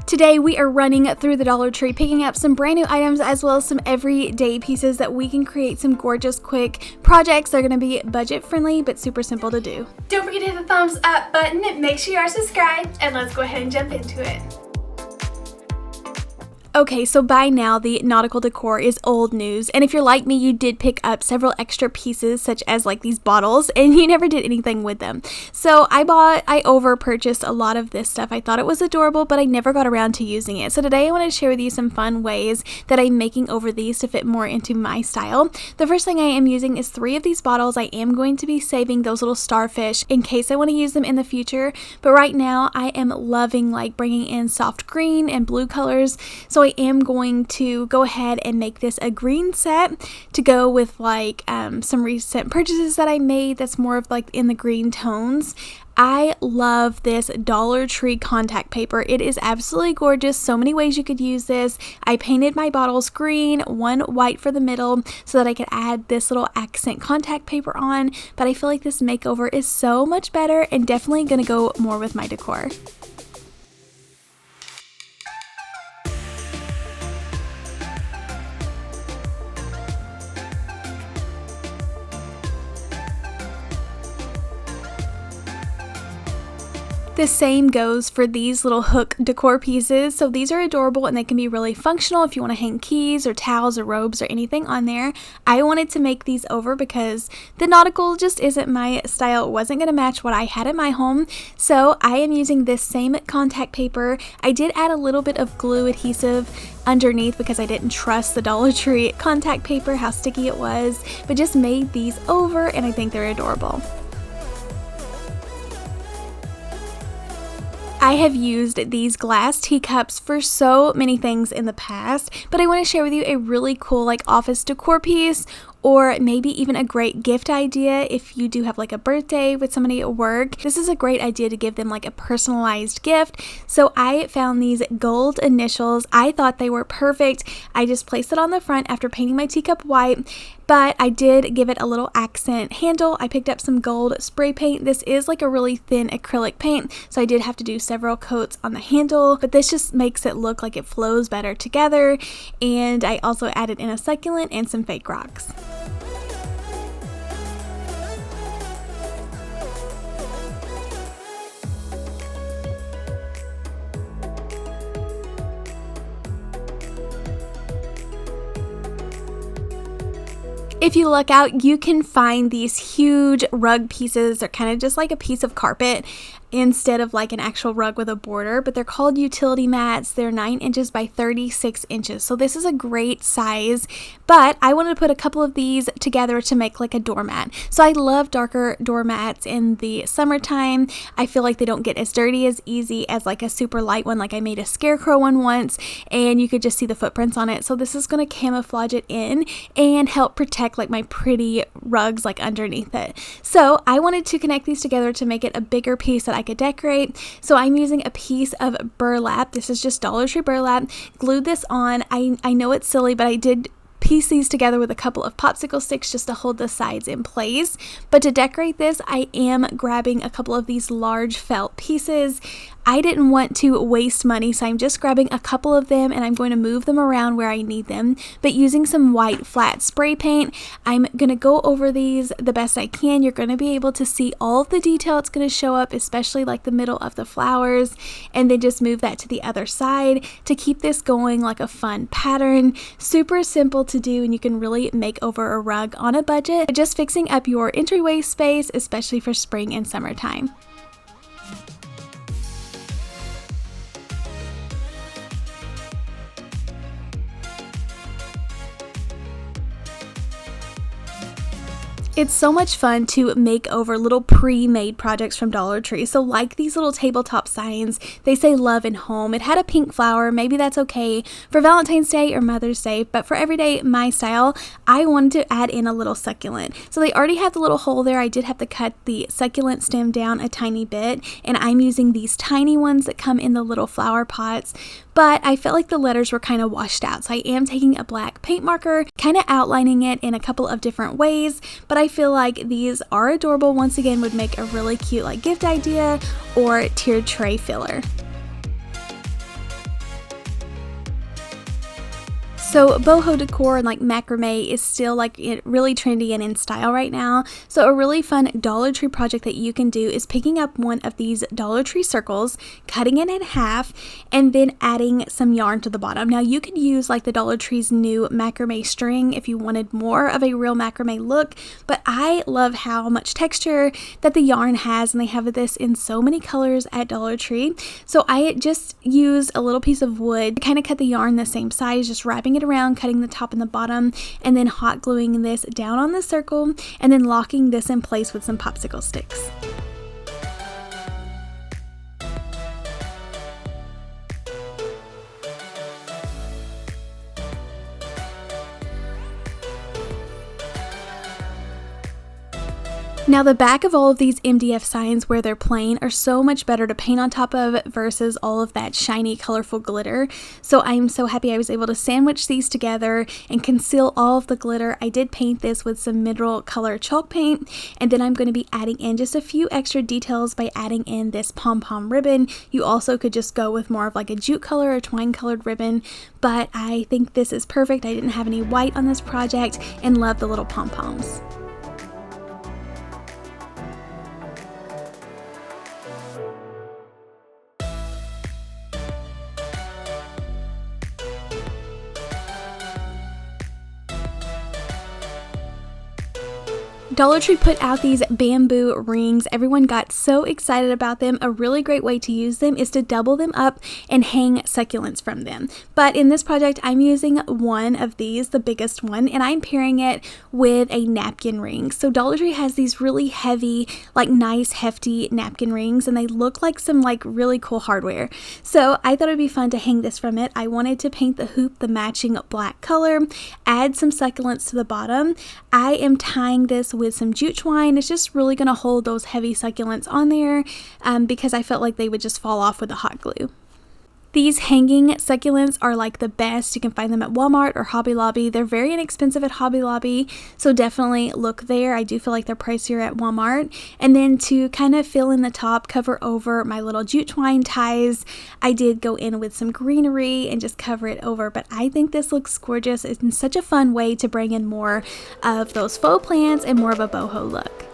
Today we are running through the Dollar Tree, picking up some brand new items as well as some everyday pieces that we can create some gorgeous quick projects. They're going to be budget friendly but super simple to do. Don't forget to hit the thumbs up button, make sure you are subscribed, and let's go ahead and jump into it. Okay, so by now the nautical decor is old news, and if you're like me, you did pick up several extra pieces such as like these bottles, and you never did anything with them. So I over purchased a lot of this stuff. I thought it was adorable, but I never got around to using it. So today I want to share with you some fun ways that I'm making over these to fit more into my style. The first thing I am using is 3 of these bottles. I am going to be saving those little starfish in case I want to use them in the future, but right now I am loving like bringing in soft green and blue colors. So I am going to go ahead and make this a green set to go with like some recent purchases that I made that's more of like in the green tones. I love this Dollar Tree contact paper. It is absolutely gorgeous. So many ways you could use this. I painted my bottles green, one white for the middle so that I could add this little accent contact paper on, but I feel like this makeover is so much better and definitely going to go more with my decor. The same goes for these little hook decor pieces. So these are adorable and they can be really functional if you want to hang keys or towels or robes or anything on there. I wanted to make these over because the nautical just isn't my style. It wasn't going to match what I had in my home. So I am using this same contact paper. I did add a little bit of glue adhesive underneath because I didn't trust the Dollar Tree contact paper, how sticky it was, but just made these over and I think they're adorable. I have used these glass teacups for so many things in the past, but I want to share with you a really cool like office decor piece, or maybe even a great gift idea if you do have like a birthday with somebody at work. This is a great idea to give them like a personalized gift. So I found these gold initials. I thought they were perfect. I just placed it on the front after painting my teacup white, but I did give it a little accent handle. I picked up some gold spray paint. This is like a really thin acrylic paint, so I did have to do several coats on the handle, but this just makes it look like it flows better together. And I also added in a succulent and some fake rocks. If you look out, you can find these huge rug pieces. They're kind of just like a piece of carpet instead of like an actual rug with a border, but they're called utility mats. They're 9 inches by 36 inches. So this is a great size, but I wanted to put a couple of these together to make like a doormat. So I love darker doormats in the summertime. I feel like they don't get as dirty as easy as like a super light one. Like I made a scarecrow one once and you could just see the footprints on it. So this is going to camouflage it in and help protect like my pretty rugs like underneath it. So I wanted to connect these together to make it a bigger piece that I could decorate. So I'm using a piece of burlap. This is just Dollar Tree burlap. Glued this on. I know it's silly, but I did piece these together with a couple of popsicle sticks just to hold the sides in place. But to decorate this, I am grabbing a couple of these large felt pieces. I didn't want to waste money, so I'm just grabbing a couple of them and I'm going to move them around where I need them. But using some white flat spray paint, I'm going to go over these the best I can. You're going to be able to see all of the detail it's going to show up, especially like the middle of the flowers, and then just move that to the other side to keep this going like a fun pattern. Super simple to do, and you can really make over a rug on a budget, just fixing up your entryway space, especially for spring and summertime. It's so much fun to make over little pre-made projects from Dollar Tree. So like these little tabletop signs, they say love and home. It had a pink flower. Maybe that's okay for Valentine's Day or Mother's Day, but for everyday my style, I wanted to add in a little succulent. So they already have the little hole there. I did have to cut the succulent stem down a tiny bit, and I'm using these tiny ones that come in the little flower pots. But I felt like the letters were kind of washed out. So I am taking a black paint marker, kind of outlining it in a couple of different ways. But I feel like these are adorable. Once again, would make a really cute like gift idea or tiered tray filler. So boho decor and like macrame is still like really trendy and in style right now. So a really fun Dollar Tree project that you can do is picking up one of these Dollar Tree circles, cutting it in half, and then adding some yarn to the bottom. Now you could use like the Dollar Tree's new macrame string if you wanted more of a real macrame look, but I love how much texture that the yarn has, and they have this in so many colors at Dollar Tree. So I just used a little piece of wood, kind of cut the yarn the same size, just wrapping it around, cutting the top and the bottom, and then hot gluing this down on the circle, and then locking this in place with some popsicle sticks. Now the back of all of these MDF signs where they're plain are so much better to paint on top of versus all of that shiny colorful glitter. So I'm so happy I was able to sandwich these together and conceal all of the glitter. I did paint this with some mineral color chalk paint, and then I'm going to be adding in just a few extra details by adding in this pom-pom ribbon. You also could just go with more of like a jute color or twine colored ribbon, but I think this is perfect. I didn't have any white on this project and love the little pom-poms. Dollar Tree put out these bamboo rings. Everyone got so excited about them. A really great way to use them is to double them up and hang succulents from them. But in this project, I'm using one of these, the biggest one, and I'm pairing it with a napkin ring. So Dollar Tree has these really heavy, like nice hefty napkin rings, and they look like some like really cool hardware. So I thought it'd be fun to hang this from it. I wanted to paint the hoop the matching black color, add some succulents to the bottom. I am tying this with some jute twine. It's just really going to hold those heavy succulents on there because I felt like they would just fall off with the hot glue. These hanging succulents are like the best. You can find them at Walmart or Hobby Lobby. They're very inexpensive at Hobby Lobby, so definitely look there. I do feel like they're pricier at Walmart. And then to kind of fill in the top, cover over my little jute twine ties, I did go in with some greenery and just cover it over. But I think this looks gorgeous. It's such a fun way to bring in more of those faux plants and more of a boho look.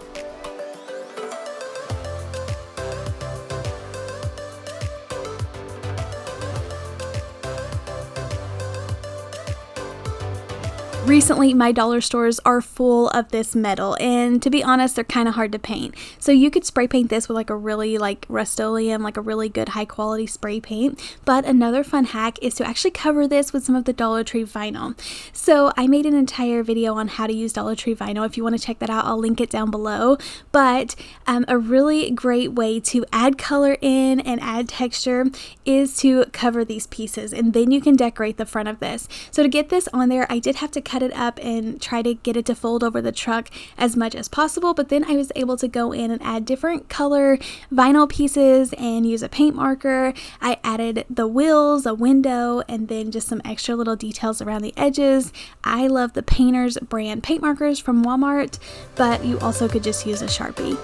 Recently, my dollar stores are full of this metal, and to be honest, they're kind of hard to paint. So you could spray paint this with like a really like Rust-Oleum, like a really good high quality spray paint. But another fun hack is to actually cover this with some of the Dollar Tree vinyl. So I made an entire video on how to use Dollar Tree vinyl. If you want to check that out, I'll link it down below. But a really great way to add color in and add texture is to cover these pieces, and then you can decorate the front of this. So to get this on there, I did have to cut it up and try to get it to fold over the truck as much as possible, but then I was able to go in and add different color vinyl pieces and use a paint marker. I added the wheels, a window, and then just some extra little details around the edges. I love the Painter's brand paint markers from Walmart, but you also could just use a Sharpie.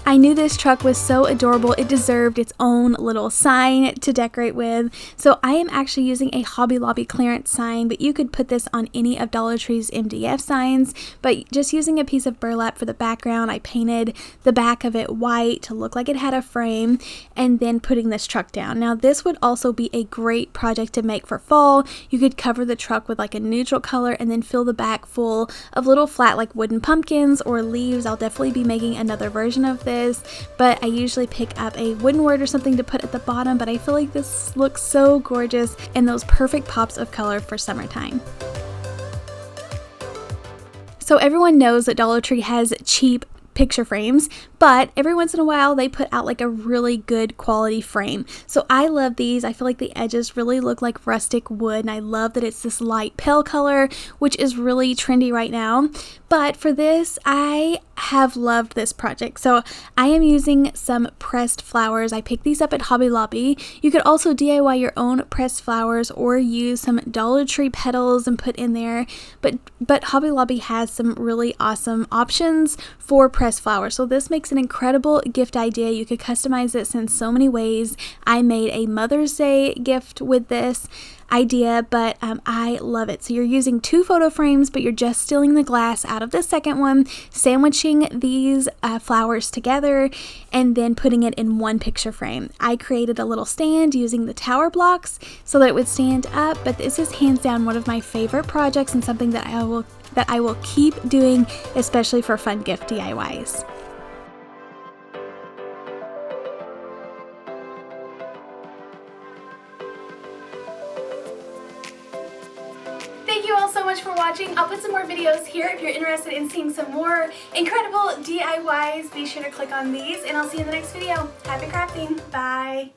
I knew this truck was so adorable, it deserved its own little sign to decorate with. So I am actually using a Hobby Lobby clearance sign, but you could put this on any of Dollar Tree's MDF signs. But just using a piece of burlap for the background, I painted the back of it white to look like it had a frame, and then putting this truck down. Now this would also be a great project to make for fall. You could cover the truck with like a neutral color and then fill the back full of little flat like wooden pumpkins or leaves. I'll definitely be making another version of this, but I usually pick up a wooden word or something to put at the bottom, but I feel like this looks so gorgeous and those perfect pops of color for summertime. So everyone knows that Dollar Tree has cheap picture frames, but every once in a while they put out like a really good quality frame. So I love these. I feel like the edges really look like rustic wood, and I love that it's this light pale color, which is really trendy right now. But for this, I have loved this project. So I am using some pressed flowers. I picked these up at Hobby Lobby. You could also DIY your own pressed flowers or use some Dollar Tree petals and put in there. But Hobby Lobby has some really awesome options for pressed flowers. So this makes an incredible gift idea. You could customize this in so many ways. I made a Mother's Day gift with this idea, but I love it. So you're using 2 photo frames, but you're just stealing the glass out of the second one, sandwiching these flowers together, and then putting it in one picture frame. I created a little stand using the tower blocks so that it would stand up, but this is hands down one of my favorite projects and something that I will keep doing, especially for fun gift DIYs. Thank you all so much for watching. I'll put some more videos here if you're interested in seeing some more incredible DIYs. Be sure to click on these, and I'll see you in the next video. Happy crafting. Bye.